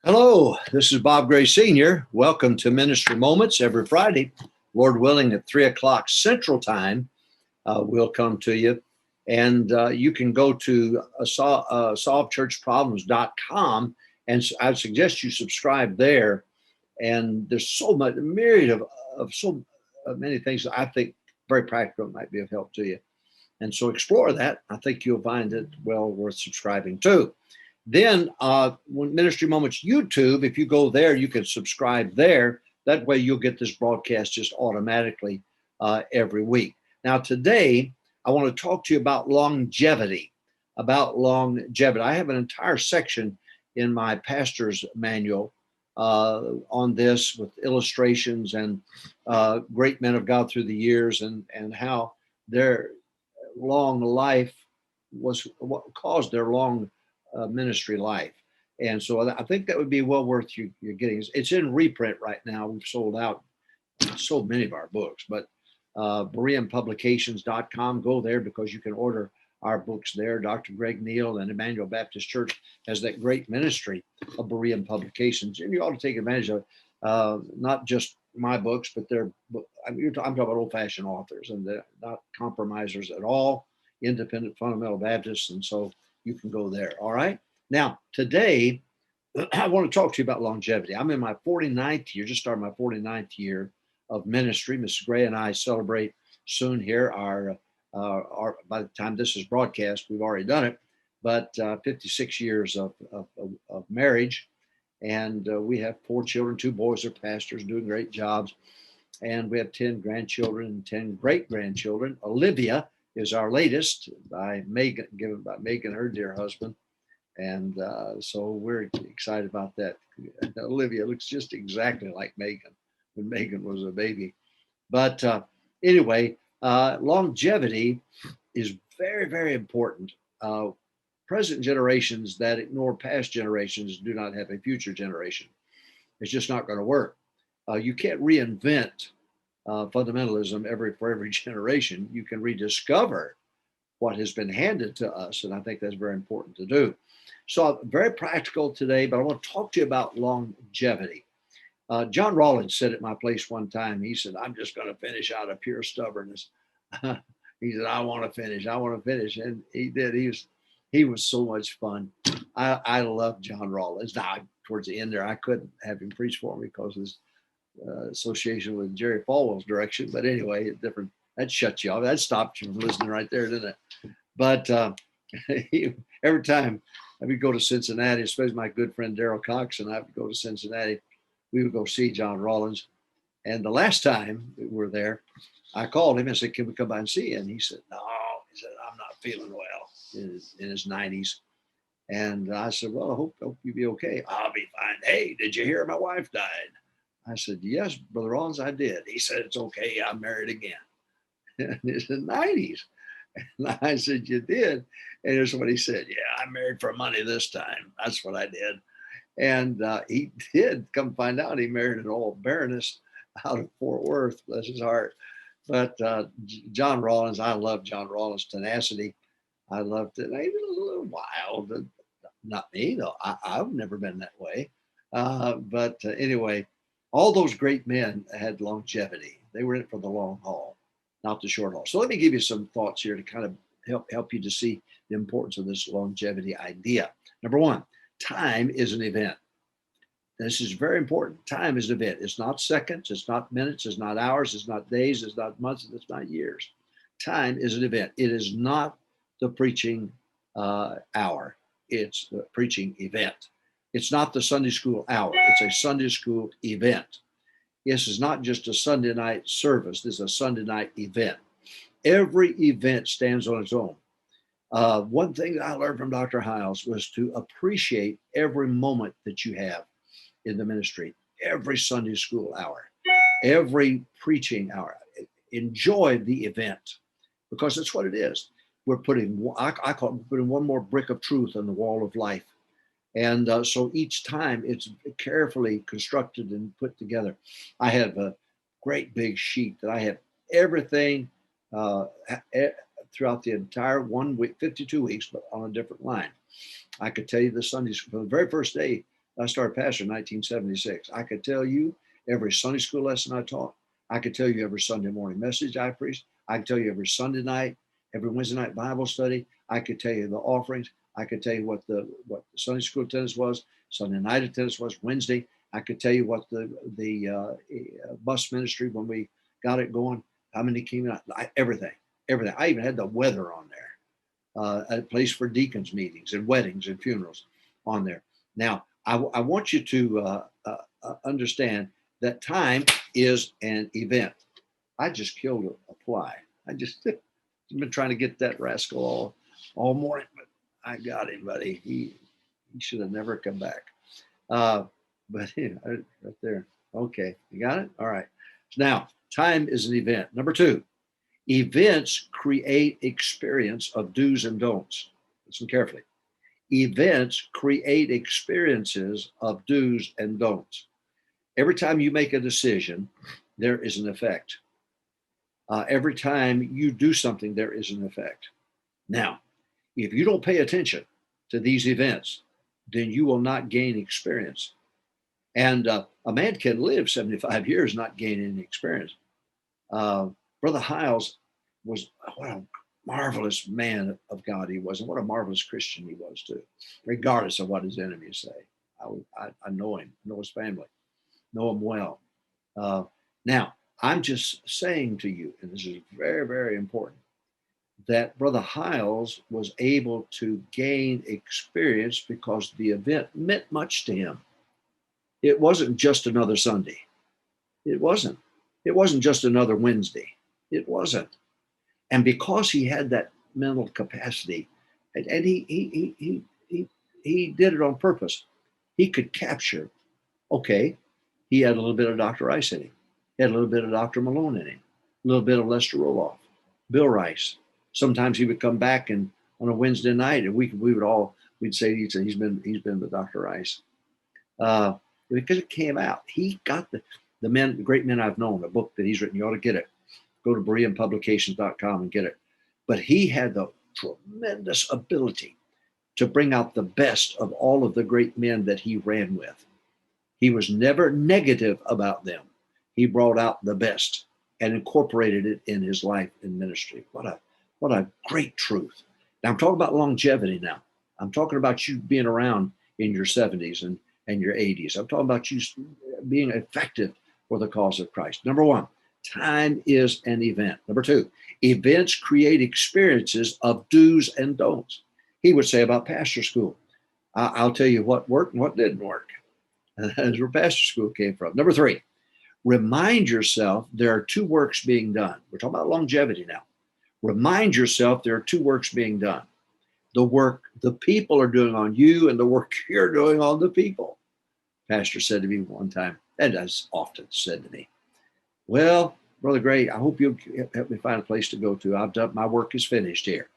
Hello, this is Bob Gray Sr. Welcome to Ministry Moments every Friday. Lord willing, at 3 o'clock Central Time, we'll come to you. And you can go to solvechurchproblems.com, and I suggest you subscribe there. And there's so much, a myriad of so many things that I think very practical might be of help to you. And so explore that. I think you'll find it well worth subscribing to. Then when Ministry Moments YouTube, if you go there, you can subscribe there. That way you'll get this broadcast just automatically every week. Now today, I want to talk to you about longevity, I have an entire section in my pastor's manual on this with illustrations and great men of God through the years and how their long life was what caused their long ministry life. And so I think that would be well worth you getting. It's in reprint right now. We've sold out so many of our books, but BereanPublications.com, go there because you can order our books there. Dr. Greg Neal and Emmanuel Baptist Church has that great ministry of Berean Publications, and you ought to take advantage of not just my books, but I'm talking about old-fashioned authors, and they're not compromisers at all, independent fundamental Baptists, and so you can go there. All right. Now, today, I want to talk to you about longevity. I'm in my 49th year, just started my 49th year of ministry. Mrs. Gray and I celebrate soon here our by the time this is broadcast, we've already done it, but 56 years of marriage. And we have 4 children, 2 boys are pastors doing great jobs. And we have 10 grandchildren and 10 great grandchildren. Olivia is our latest, given by Megan, her dear husband. And so we're excited about that. Olivia looks just exactly like Megan when Megan was a baby. But anyway, longevity is very, very important. Present generations that ignore past generations do not have a future generation. It's just not going to work. You can't reinvent fundamentalism for every generation. You can rediscover what has been handed to us, and I think that's very important to do. So very practical today, but I want to talk to you about longevity. John Rawlins said at my place one time, he said, I'm just going to finish out of pure stubbornness. He said, I want to finish. And he did. He was so much fun. I love John Rawlins. Now, towards the end there, I couldn't have him preach for me because of his association with Jerry Falwell's direction. But anyway, different. That shut you off. That stopped you from listening right there, didn't it? But every time I would go to Cincinnati, especially my good friend Daryl Cox and I would go to Cincinnati, we would go see John Rawlins. And the last time we were there, I called him and said, can we come by and see you? And he said, no. He said, I'm not feeling well in his 90s. And I said, well, I hope you'll be okay. I'll be fine. Hey, did you hear my wife died? I said, yes, Brother Rawlins, I did. He said, it's okay. I'm married again. And it's the 90s. And I said, you did? And here's what he said. Yeah, I married for money this time. That's what I did. And he did. Come find out he married an old baroness out of Fort Worth, bless his heart. But John Rawlins, I love John Rawlins' tenacity. I loved it. He was a little wild. Not me, though. I've never been that way. But anyway, all those great men had longevity. They were in it for the long haul, not the short haul. So let me give you some thoughts here to kind of help you to see the importance of this longevity idea. Number one, time is an event. This is very important. Time is an event. It's not seconds, it's not minutes, it's not hours, it's not days, it's not months, it's not years. Time is an event. It is not the preaching hour. It's the preaching event. It's not the Sunday school hour. It's a Sunday school event. This is not just a Sunday night service. This is a Sunday night event. Every event stands on its own. One thing that I learned from Dr. Hiles was to appreciate every moment that you have in the ministry, every Sunday school hour, every preaching hour. Enjoy the event because that's what it is. We're putting, I call it putting one more brick of truth on the wall of life. And so each time it's carefully constructed and put together. I have a great big sheet that I have everything throughout the entire 1 week, 52 weeks, but on a different line. I could tell you the Sundays from the very first day I started pastoring in 1976. I could tell you every Sunday school lesson I taught. I could tell you every Sunday morning message I preached. I could tell you every Sunday night, every Wednesday night Bible study. I could tell you the offerings. I could tell you what the Sunday school attendance was, Sunday night attendance was, Wednesday. I could tell you what the bus ministry when we got it going, how many came out, everything. I even had the weather on there, a place for deacons meetings and weddings and funerals on there. Now, I want you to understand that time is an event. I just killed a fly. I just been trying to get that rascal all morning, but I got him, buddy. He should have never come back. But yeah, right there. Okay, you got it? All right. So now, time is an event. Number 2, events create experience of do's and don'ts. Listen carefully. Events create experiences of do's and don'ts. Every time you make a decision, there is an effect. Every time you do something, there is an effect. Now, if you don't pay attention to these events, then you will not gain experience. And a man can live 75 years not gain any experience. Brother Hiles was what a marvelous man of God he was, and what a marvelous Christian he was too, regardless of what his enemies say. I know him, know his family, know him well. Now, I'm just saying to you, and this is very, very important, that Brother Hiles was able to gain experience because the event meant much to him. It wasn't just another Sunday. It wasn't. It wasn't just another Wednesday. It wasn't. And because he had that mental capacity, and he did it on purpose, he could capture, okay, he had a little bit of Dr. Rice in him. He had a little bit of Dr. Malone in him, a little bit of Lester Roloff, Bill Rice. Sometimes he would come back and on a Wednesday night, and we'd say he's been with Dr. Rice. Because it came out. He got the great men I've known, a book that he's written. You ought to get it. Go to BereanPublications.com and get it. But he had the tremendous ability to bring out the best of all of the great men that he ran with. He was never negative about them. He brought out the best and incorporated it in his life and ministry. What a great truth. Now I'm talking about longevity now. I'm talking about you being around in your 70s and your 80s. I'm talking about you being effective for the cause of Christ. Number 1, time is an event. Number 2, events create experiences of do's and don'ts. He would say about pastor school, I'll tell you what worked and what didn't work. That's where pastor school came from. Number 3, remind yourself there are 2 works being done. We're talking about longevity now. Remind yourself there are 2 works being done. The work the people are doing on you and the work you're doing on the people. Pastor said to me one time, and has often said to me, well, Brother Gray, I hope you'll help me find a place to go to. I've done, my work is finished here.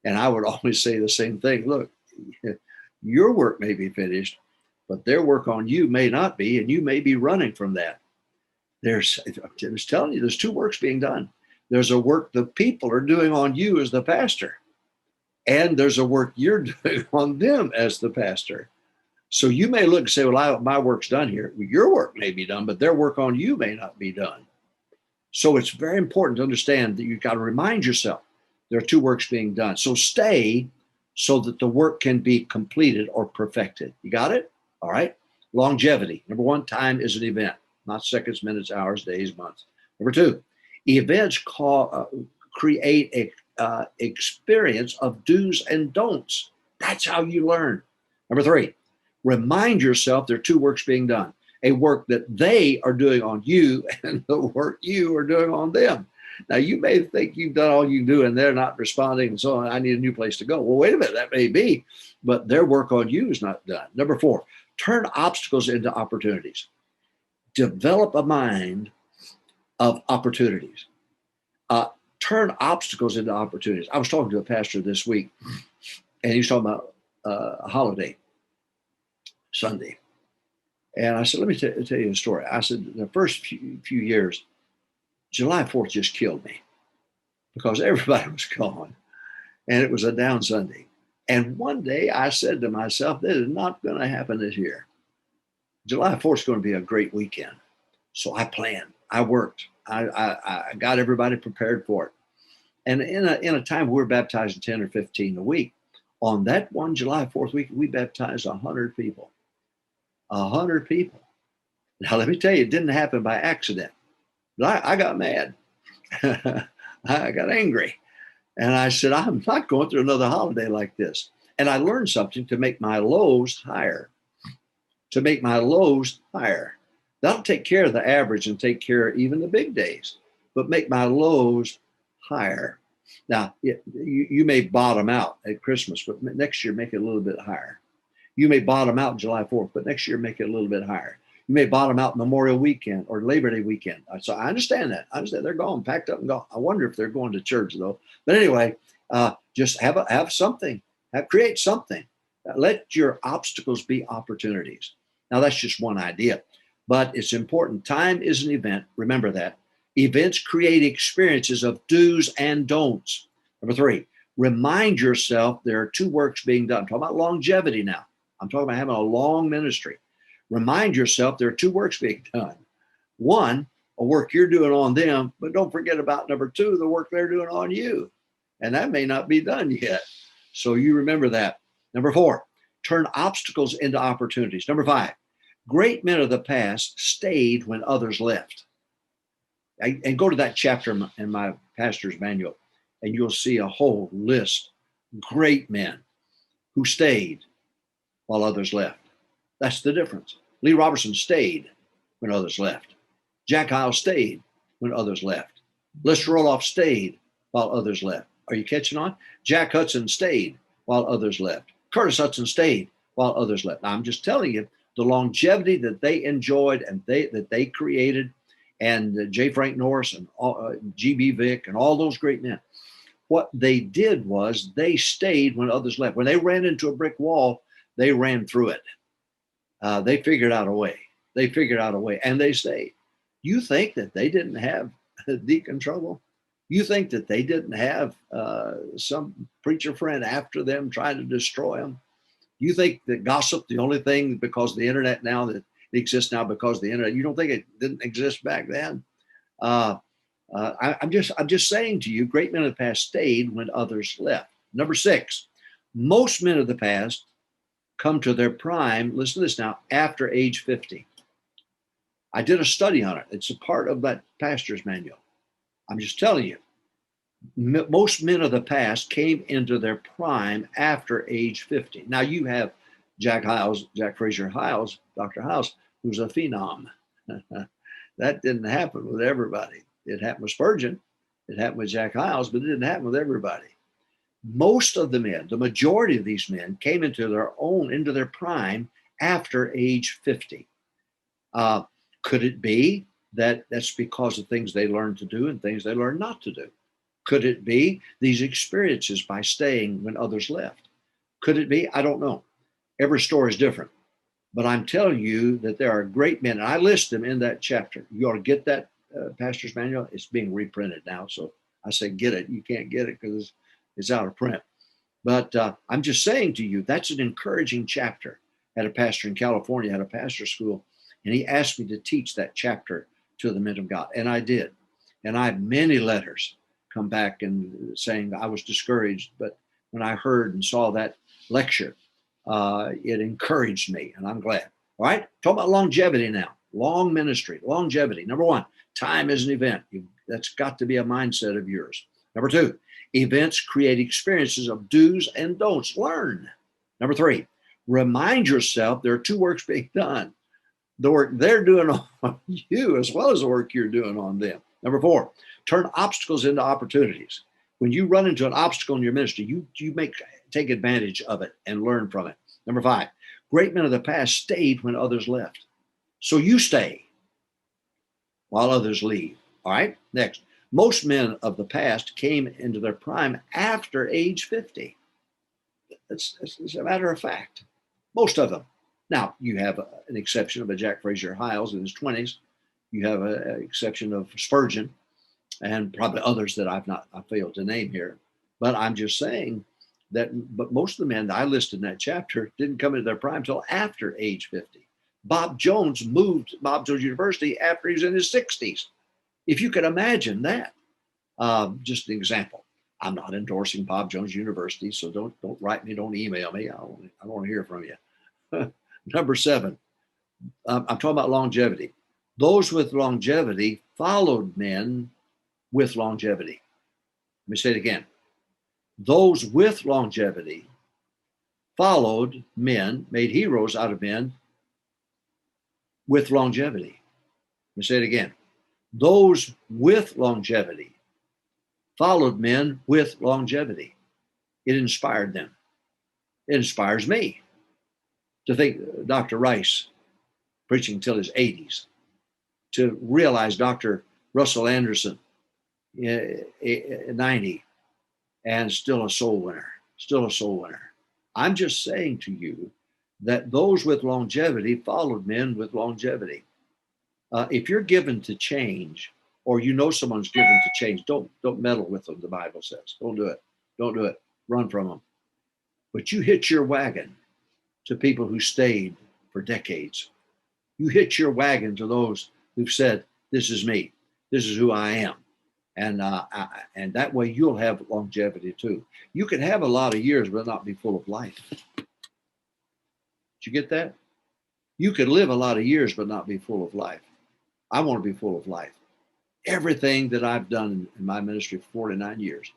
And I would always say the same thing. Look, your work may be finished, but their work on you may not be, and you may be running from that. I was telling you, there's 2 works being done. There's a work the people are doing on you as the pastor, and there's a work you're doing on them as the pastor. So you may look and say, well, my work's done here. Well, your work may be done, but their work on you may not be done. So it's very important to understand that you've got to remind yourself there are 2 works being done. So stay so that the work can be completed or perfected. You got it? All right. Longevity. Number 1, time is an event, not seconds, minutes, hours, days, months. Number 2, events create a experience of do's and don'ts. That's how you learn. Number 3, remind yourself there are 2 works being done. A work that they are doing on you and the work you are doing on them. Now, you may think you've done all you can do and they're not responding and so on. I need a new place to go. Well, wait a minute, that may be, but their work on you is not done. Number 4, turn obstacles into opportunities. Develop a mind of opportunities. Turn obstacles into opportunities. I was talking to a pastor this week, and he was talking about a holiday, Sunday. And I said, let me tell you a story. I said, the first few years, July 4th just killed me because everybody was gone, and it was a down Sunday. And one day I said to myself, this is not going to happen this year. July 4th is going to be a great weekend. So I planned, I worked, I got everybody prepared for it. And in a time we're baptizing 10 or 15 a week, on that one July 4th week, we baptized 100 people. 100 people. Now, let me tell you, it didn't happen by accident. But I got mad. I got angry. And I said, I'm not going through another holiday like this. And I learned something to make my lows higher. To make my lows higher. That'll take care of the average and take care of even the big days, but make my lows higher. Now, you may bottom out at Christmas, but next year make it a little bit higher. You may bottom out July 4th, but next year make it a little bit higher. You may bottom out Memorial Weekend or Labor Day weekend. So I understand that. I understand they're gone, packed up and gone. I wonder if they're going to church though. But anyway, just have something. Create something. Let your obstacles be opportunities. Now that's just one idea, but it's important. Time is an event. Remember that. Events create experiences of do's and don'ts. Number 3, remind yourself there are 2 works being done. I'm talking about longevity now. I'm talking about having a long ministry. Remind yourself there are 2 works being done. 1, a work you're doing on them, but don't forget about number 2, the work they're doing on you. And that may not be done yet. So you remember that. Number 4, turn obstacles into opportunities. Number 5, great men of the past stayed when others left. And go to that chapter in my pastor's manual, and you'll see a whole list. Great men who stayed while others left. That's the difference. Lee Robertson stayed when others left. Jack Hyles stayed when others left. Lester Roloff stayed while others left. Are you catching on? Jack Hudson stayed while others left. Curtis Hudson stayed while others left. Now, I'm just telling you, the longevity that they enjoyed and that they created, and J. Frank Norris and G.B. Vick and all those great men, what they did was they stayed when others left. When they ran into a brick wall, they ran through it. They figured out a way. They figured out a way, and they stayed. You think that they didn't have deacon trouble? You think that they didn't have some preacher friend after them trying to destroy them? You think that gossip, the only thing because of the internet now that exists now because of the internet, you don't think it didn't exist back then? I'm just saying to you, great men of the past stayed when others left. Number 6, most men of the past come to their prime, listen to this now, after age 50. I did a study on it. It's a part of that pastor's manual. I'm just telling you, most men of the past came into their prime after age 50. Now you have Jack Fraser Hyles, Dr. Hyles, who's a phenom. That didn't happen with everybody. It happened with Spurgeon. It happened with Jack Hyles, but it didn't happen with everybody. Most of the men, the majority of these men, came into their prime after age 50. Could it be that that's because of things they learned to do and things they learned not to do? Could it be these experiences by staying when others left? Could it be? I don't know. Every story is different. But I'm telling you that there are great men, and I list them in that chapter. You ought to get that pastor's manual. It's being reprinted now. So I say get it. You can't get it because it's out of print. But I'm just saying to you, that's an encouraging chapter. I had a pastor in California, had a pastor school, and he asked me to teach that chapter to the men of God. And I did. And I had many letters come back and saying I was discouraged. But when I heard and saw that lecture, it encouraged me, and I'm glad. All right, talk about longevity now. Long ministry, longevity. Number 1, time is an event. That's got to be a mindset of yours. Number 2, events create experiences of do's and don'ts. Learn. Number 3, remind yourself there are 2 works being done. The work they're doing on you as well as the work you're doing on them. Number 4, turn obstacles into opportunities. When you run into an obstacle in your ministry, you take advantage of it and learn from it. Number 5, great men of the past stayed when others left. So you stay while others leave. All right. Next, most men of the past came into their prime after age 50. It's a matter of fact. Most of them. Now, you have an exception of a Jack Fraser Hyles in his 20s. You have an exception of Spurgeon and probably others that I failed to name here. But I'm just saying but most of the men that I listed in that chapter didn't come into their prime until after age 50. Bob Jones moved to Bob Jones University after he was in his 60s. If you could imagine that. Just an example. I'm not endorsing Bob Jones University, so don't write me, don't email me. I don't want to hear from you. Number 7, I'm talking about longevity. Those with longevity followed men with longevity. Let me say it again. Those with longevity followed men, made heroes out of men with longevity. Let me say it again. Those with longevity followed men with longevity. It inspired them. It inspires me to think Dr. Rice preaching till his 80s, to realize Dr. Russell Anderson 90 and still a soul winner, still a soul winner. I'm just saying to you that those with longevity followed men with longevity. If you're given to change, or you know someone's given to change, don't meddle with them, the Bible says. Don't do it. Don't do it. Run from them. But you hitch your wagon to people who stayed for decades. You hitch your wagon to those who've said, this is me. This is who I am. And that way you'll have longevity too. You can have a lot of years but not be full of life. Did you get that? You could live a lot of years but not be full of life. I want to be full of life. Everything that I've done in my ministry for 49 years,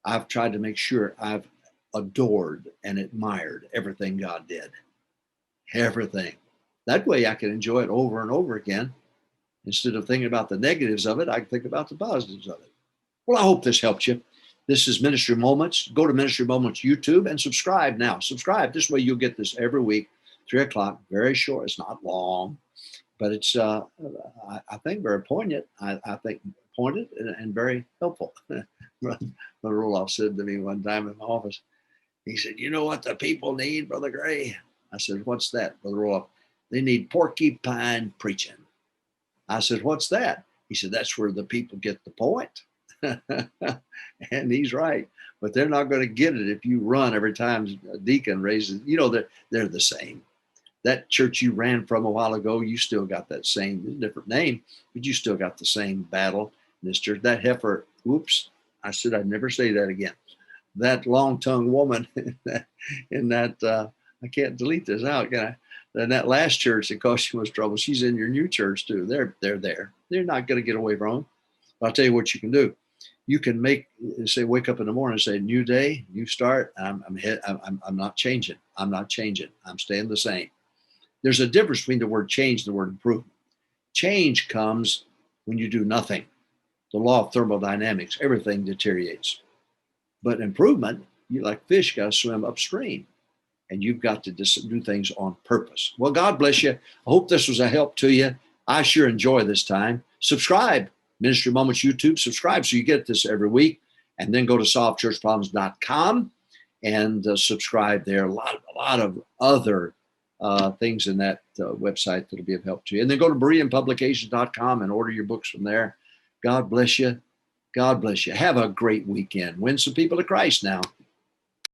I've tried to make sure I've adored and admired everything God did. Everything. That way I can enjoy it over and over again. Instead of thinking about the negatives of it, I can think about the positives of it. Well, I hope this helped you. This is Ministry Moments. Go to Ministry Moments YouTube and subscribe now. Subscribe. This way you'll get this every week, 3 o'clock. Very short. It's not long, but it's, I think, very poignant. I think pointed and very helpful. Brother Roloff said to me one time in my office, he said, you know what the people need, Brother Gray? I said, what's that, Brother Roloff? They need porcupine preaching. I said, what's that? He said, that's where the people get the point. And he's right. But they're not going to get it if you run every time a deacon raises. You know, they're the same. That church you ran from a while ago, you still got that same, different name, but you still got the same battle in this church. That heifer, whoops, I said I'd never say that again. That long-tongued woman in that I can't delete this out, can I? And that last church that caused you much trouble, she's in your new church too. They're there. They're not going to get away from them. But I'll tell you what you can do. You can wake up in the morning and say, new day, new start. I'm not changing. I'm not changing. I'm staying the same. There's a difference between the word change and the word improvement. Change comes when you do nothing. The law of thermodynamics, everything deteriorates. But improvement, you like fish, got to swim upstream. And you've got to do things on purpose. Well, God bless you. I hope this was a help to you. I sure enjoy this time. Subscribe, Ministry Moments YouTube. Subscribe so you get this every week. And then go to solvechurchproblems.com and subscribe there. A lot of other things in that website that'll be of help to you. And then go to BereanPublications.com and order your books from there. God bless you. God bless you. Have a great weekend. Win some people to Christ now.